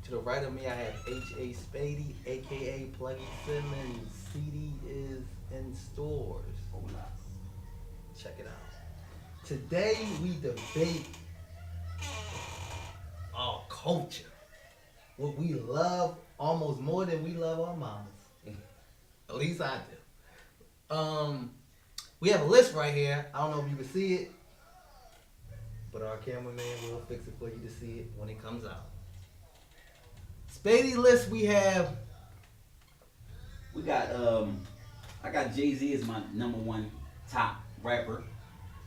To the right of me, I have H.A. Spady, aka Pluggy Simmons. CD is in stores. Check it out. Today we debate our culture. What we love almost more than we love our mamas. At least I do. We have a list right here. I don't know if you can see it, but our cameraman will fix it for you to see it when it comes out. Spady list we have. We got I got Jay-Z as my number one top rapper.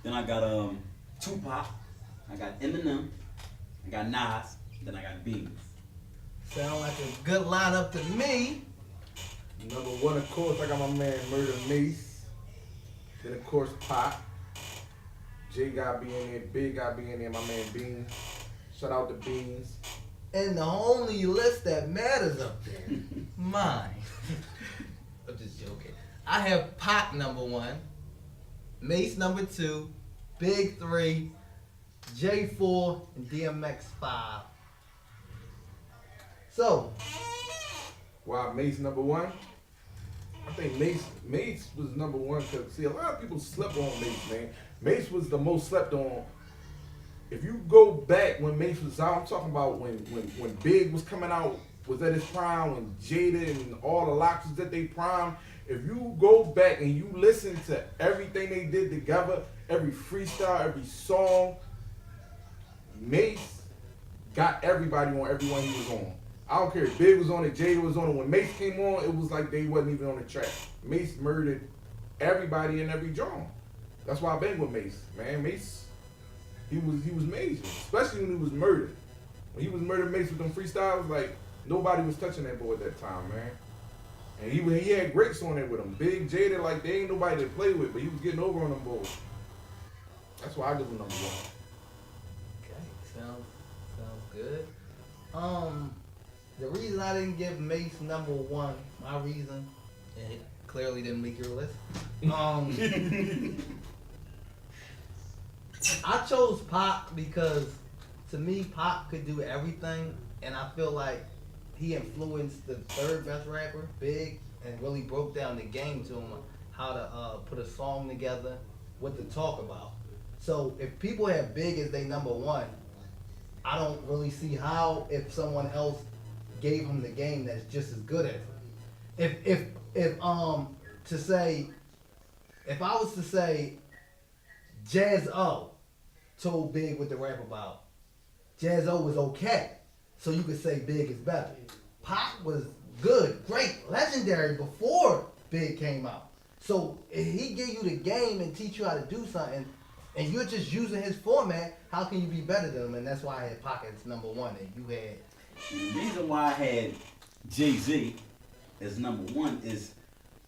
Then I got Tupac. I got Eminem. I got Nas. Then I got Beans. Sound like a good lineup to me. Number one, of course, I got my man Murder Mace. Then of course Pop. Jay got to be in there. Big got to be in there. My man Beans. Shout out to Beans. And the only list that matters up there, mine. I'm just joking. I have Pac number one, Mace number two, Big 3, J4, and DMX 5. So, Why Mace number one? I think Mace was number one because, see, a lot of people slept on Mace, man. Mace was the most slept on. If you go back when Mace was out, I'm talking about when Big was coming out, was at his prime, when Jada and all the locks was at their prime. If you go back and you listen to everything they did together, every freestyle, every song, Mace got everybody on everyone he was on. I don't care if Big was on it, Jada was on it. When Mace came on, it was like they wasn't even on the track. Mace murdered everybody in every genre. That's why I bang with Mace, man. Mace, he was major, especially when he was murdered. When he was murdered, Mace with them freestyles, like nobody was touching that boy at that time, man. And he had greats on there with him. Big Jada, like they ain't nobody to play with, but he was getting over on them boys. That's why I give him number one. okay, sounds good. The reason I didn't give Mace number one, my reason, and it clearly didn't make your list. I chose Pop because to me Pop could do everything, and I feel like he influenced the third best rapper, Big, and really broke down the game to him how to put a song together, what to talk about. So if people have Big as their number one, I don't really see how if someone else gave him the game that's just as good as him. If I was to say Jazz O told Big what to rap about, Jazz O was okay. So you could say Big is better. Pac was good, great, legendary before Big came out. So if he give you the game and teach you how to do something, and you're just using his format, how can you be better than him? And that's why I had Pac as number one, and you had. The reason why I had Jay-Z as number one is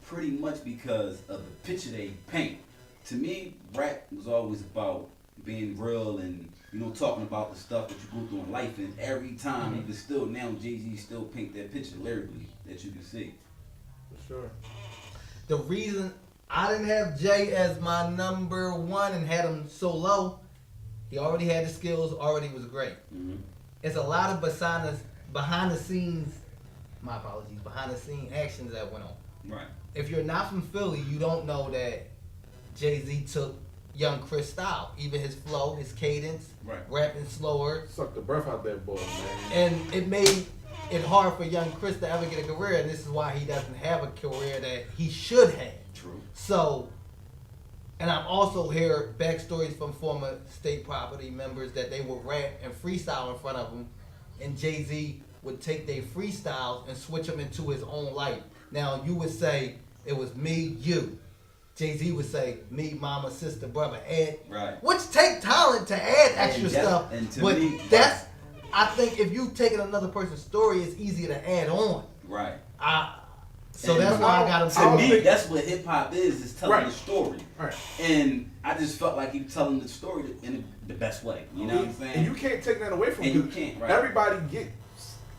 pretty much because of the picture they paint. To me, rap was always about being real and, you know, talking about the stuff that you go through in life. And every time, even still now, Jay-Z still paint that picture lyrically that you can see. For sure. The reason I didn't have Jay as my number one and had him so low, he already had the skills, already was great. Mm-hmm. It's a lot of behind the scenes actions that went on. Right. If you're not from Philly, you don't know that Jay-Z took Young Chris style, even his flow, his cadence, right, rapping slower. Sucked the breath out that boy, man. And it made it hard for Young Chris to ever get a career, and this is why he doesn't have a career that he should have. True. So, and I've also heard backstories from former state property members that they would rap and freestyle in front of him, and Jay-Z would take their freestyles and switch them into his own life. Now, you would say it was me, you. Jay-Z would say me, mama, sister, brother, add. Right. Which take talent to add extra And stuff. and to But me, that's, I think if you taking another person's story, it's easier to add on. right. So And that's why I got him To me, saying. that's what hip hop is telling Right. the story. Right. And I just felt like he was telling the story in the best way. You know what I'm saying? And you can't take that away from And him. you can't, right. Everybody get,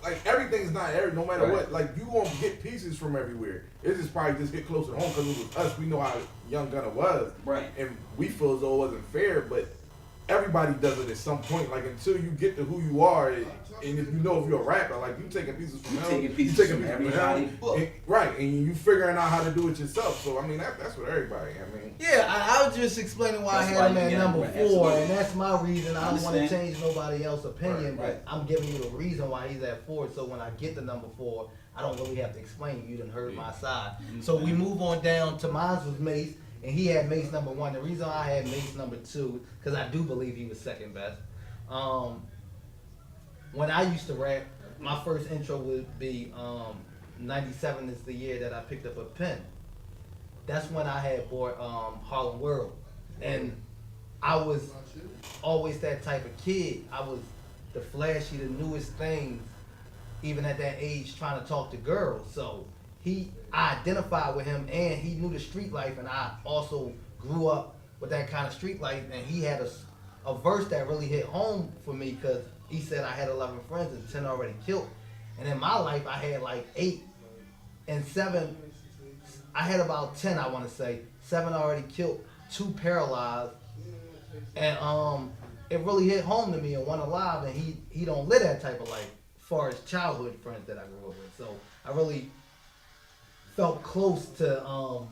like, everything's not every, no matter Right. what. Like, you gonna get pieces from everywhere. It just probably just hit closer to home because it was us. We know how Young Gunna was. Right. And we feel as though it wasn't fair, but everybody does it at some point. Like until you get to who you are, and if you know if you're a rapper, like you taking pieces from him, you taking pieces everybody, from him, right? And you figuring out how to do it yourself. So I mean, that's what everybody. I mean, yeah, I was just explaining why I had him at number 4, and that's my reason. I don't want to change nobody else's opinion, but I'm giving you the reason why he's at 4. So when I get to number 4, I don't really have to explain. You done heard my side. So we move on down to mine was Mace. And he had Mace number 1. The reason I had Mace number 2, because I do believe he was second best. When I used to rap, my first intro would be 97 is the year that I picked up a pen. That's when I had bought Harlem World. And I was always that type of kid. I was the flashy, the newest things, even at that age, trying to talk to girls. So I identified with him, and he knew the street life, and I also grew up with that kind of street life. And he had a verse that really hit home for me, because he said I had 11 friends and 10 already killed. And in my life, I had like 8 and 7. I had about 10, I want to say. 7 already killed, 2 paralyzed, and it really hit home to me. And 1 alive, and he don't live that type of life, as far as childhood friends that I grew up with. So I really felt close to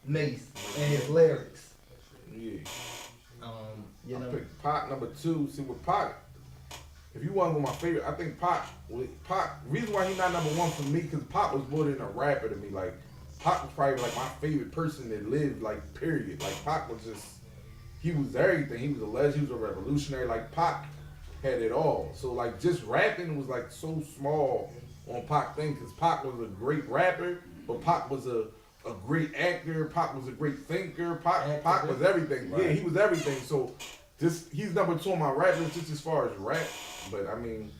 Mace and his lyrics. yeah. You I know, picked Pac number 2. See with Pac, if you want to go my favorite, I think Pac. Reason why he's not number 1 for me, because Pac was more than a rapper to me. Like Pac was probably like my favorite person that lived. Like period. Like Pac was just, he was everything. He was a legend. He was a revolutionary. Like Pac had it all. So like just rapping was like so small on Pac thing, because Pac was a great rapper, but Pac was a great actor. Pac was a great thinker. Pac was everything. Right. Yeah, he was everything. So he's number 2 on my rap list just as far as rap. But I mean,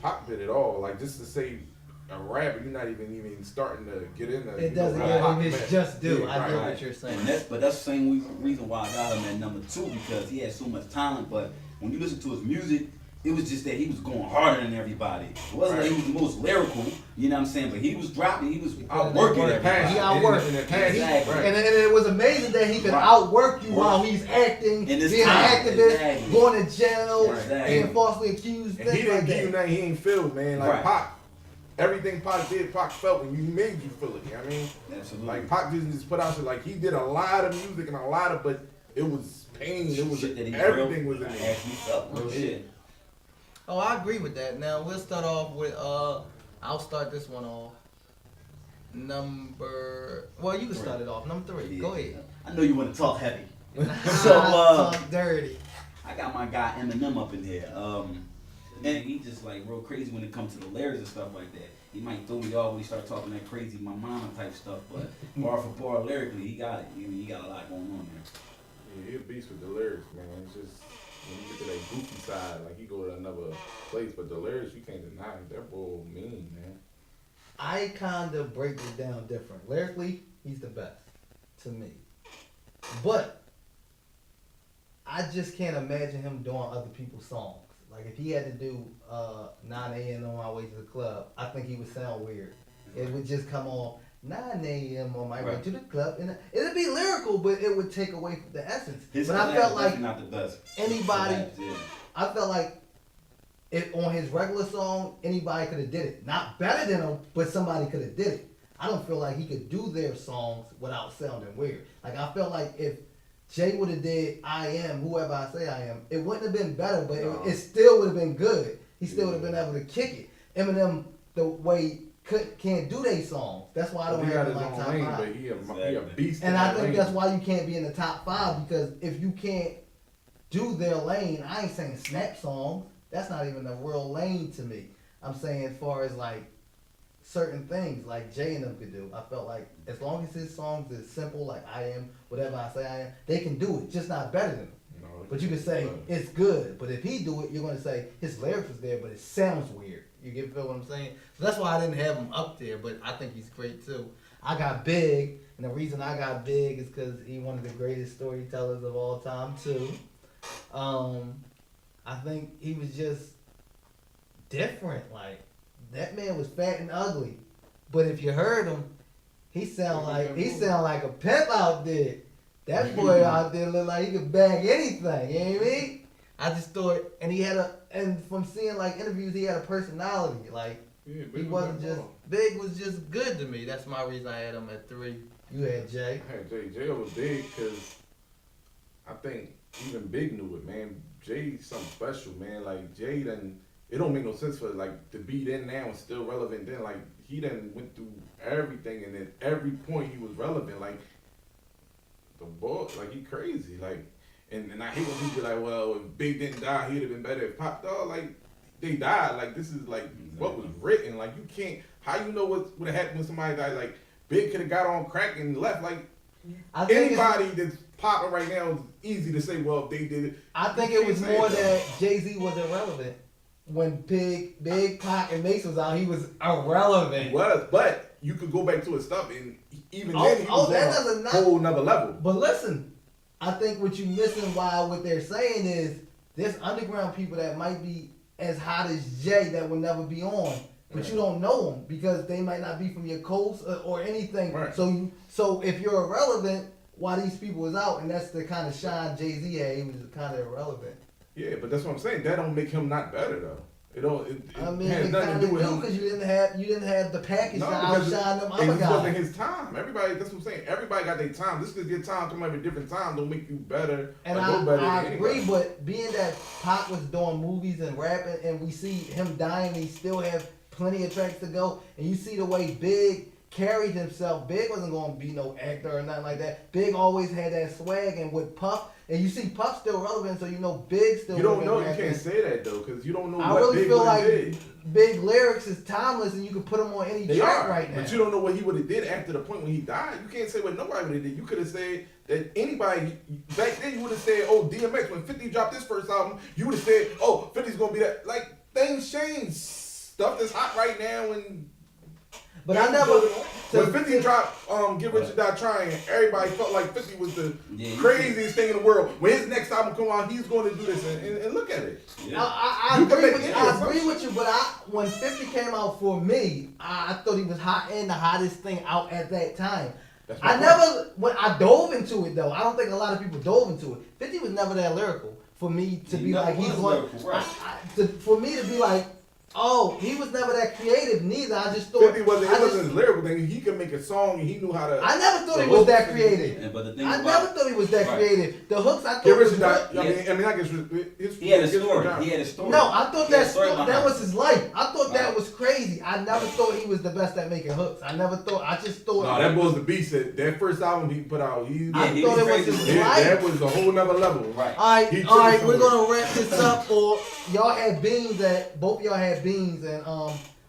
Pac did it all. Like just to say a rapper, you're not even starting to get in there. It doesn't give him his just due. Yeah, I get what you're saying. But that's the same reason why I got him at number 2, because he had so much talent. But when you listen to his music, it was just that he was going harder than everybody. It wasn't like he was the most lyrical, you know what I'm saying? But he was dropping, he was outworking everybody. He outworked. Exactly. And it was amazing that he could outwork you while he's acting, being an activist, going to jail, being falsely accused. And he didn't give you nothing he ain't feel, man. Like Pac, everything Pac did, Pac felt, and you made you feel it. You know what I mean? Absolutely. Like Pac didn't just put out shit. Like he did a lot of music and a lot of, but it was pain. It was everything was in there. Real shit. Oh, I agree with that. Now we'll start off with I'll start this one off. Well, you can start it off. Number 3. Yeah. Go ahead. I know you want to talk heavy. Talk dirty. I got my guy Eminem up in here. And he just like real crazy when it comes to the lyrics and stuff like that. He might throw me off when he start talking that crazy my mama type stuff, but bar for bar lyrically, he got it. He got a lot going on there. Yeah, he a beast with the lyrics, man. It's just when you get to that goofy side, like he go to another place, but the lyrics you can't deny it. They're both mean, man. I kind of break it down different. Lyrically, he's the best to me, but I just can't imagine him doing other people's songs. Like if he had to do 9 a.m. on my way to the club, I think he would sound weird. It would just come on 9 a.m. on my way to the club, and it'd be lyrical, but it would take away from the essence. But I felt like not the best. Anybody, I felt like on his regular song, anybody could have did it. Not better than him, but somebody could have did it. I don't feel like he could do their songs without sounding weird. Like I felt like if Jay would have did I Am, whoever I say I am, it wouldn't have been better, but it still would have been good. He still would have been able to kick it. Eminem, the way can't do their songs. That's why I don't have him in my top 5. But he a beast. And I think that's why you can't be in the top 5, because if you can't do their lane, I ain't saying snap songs. That's not even a real lane to me. I'm saying as far as like certain things like Jay and them could do. I felt like as long as his songs is simple, like I Am, whatever I say I am, they can do it, just not better than him. But you can say it's good. But if he do it, you're going to say his lyrics is there, but it sounds weird. You feel what I'm saying? So that's why I didn't have him up there, but I think he's great too. I got Big, and the reason I got Big is because he's one of the greatest storytellers of all time too. I think he was just different. Like that man was fat and ugly, but if you heard him, he sound like a pimp out there. That boy out there look like he could bag anything, you know what I mean? I just thought, and from seeing like interviews, he had a personality. Like, Yeah, he wasn't just, Big was just good to me. That's my reason I had him at 3. You had Jay. I had Jay. Jay was big because I think even Big knew it, man. Jay's something special, man. Like, Jay done, it don't make no sense for, like, to be then now and still relevant then. Like, he done went through everything, and at every point he was relevant. Like, the boy, like, he crazy. Like, and I hate when people be like, well, if Big didn't die, he'd have been better if Pop, dog, like, they died. Like, this is, like, what was written. Like, you can't, how you know what would have happened when somebody died? Like, Big could have got on crack and left. Like, anybody that's popping right now is easy to say, well, if they did it. I think it was more that Jay-Z was irrelevant. When Big, Pac, and Mace was out, he was irrelevant. He was, but you could go back to his stuff, and even then he that was doesn't on a whole nother level. But listen, I think what you're missing while what they're saying is there's underground people that might be as hot as Jay that will never be on, but you don't know them because they might not be from your coast or anything. Right. So if you're irrelevant, why these people was out, and that's the kind of shine Jay-Z had. He was kind of irrelevant. Yeah, but that's what I'm saying. That don't make him not better though. It don't. It I mean, has it nothing kind to of do with do him. because you didn't have the package to because outshine them it other just wasn't guys. his time. Everybody, that's what I'm saying. Everybody got their time. Just because your time come every different time don't make you better And or no better I than agree, anybody. but being that Pac was doing movies and rapping, and we see him dying, he still have plenty of tracks to go, and you see the way Big carried himself. Big wasn't going to be no actor or nothing like that. Big always had that swag, and with Puff, and you see Puff still relevant, so you know Big still. You don't know. You rapping. can't say that though, because you don't know I what really Big feel would have like did. Big lyrics is timeless, and you can put them on any They track are, right now. but you don't know what he would have did after the point when he died. You can't say what nobody would have did. You could have said that anybody back then. You would have said, "Oh, DMX when 50 dropped his first album, you would have said, oh, 50's gonna be that." Like things change. Stuff that's hot right now and. But I never. When 50 dropped Get Rich or Die Trying, everybody felt like 50 was the craziest thing in the world. When his next album come out, he's going to do this and look at it. Yeah. I agree with you, but when 50 came out for me, I thought he was hot and the hottest thing out at that time. When I dove into it though, I don't think a lot of people dove into it. 50 was never that lyrical for me to be like he's one. For me to be like, oh, he was never that creative neither. I just thought 50 wasn't his lyrical thing. He could make a song and he knew how to. I never thought he was that creative. Yeah, but the thing I never thought he was that creative. The hooks I thought Get Rich was or Die. good. I mean, I guess his. He had a story. He had a story. No, I thought that was it. his life. I thought that was crazy. I never thought he was the best at making hooks. I just thought. No, that was the beast. That first album he put out, I thought it was his life. That was a whole nother level. Right. All right, we're gonna wrap this up. Or y'all had Beans both of y'all had Beans, and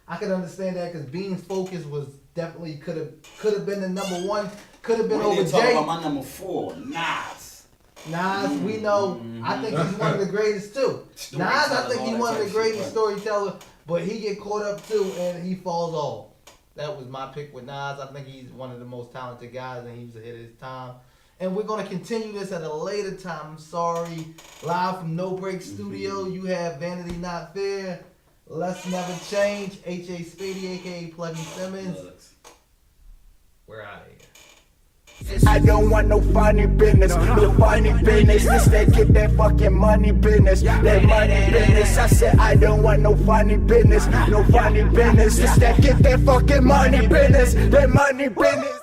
I could understand that because Beans' focus was definitely could have been the number one, could have been over talking Jay. about my number 4, Nas. Nas, we know. I think he's one of the greatest too. Nas, I think he's one of the greatest storytellers, but he get caught up too and he falls off. That was my pick with Nas. I think he's one of the most talented guys and he was ahead of his time. And we're going to continue this at a later time. I'm sorry. Live from No Break Studio, you have Vanity Not Fair, Let's Never Change, H.A. Spady, a.k.a. Pluggy Simmons. We're out of here. I don't want no funny business, no funny business. This that get that fucking money business, that money business. I said I don't want no funny business, no funny business. This that get that fucking money business, that money business.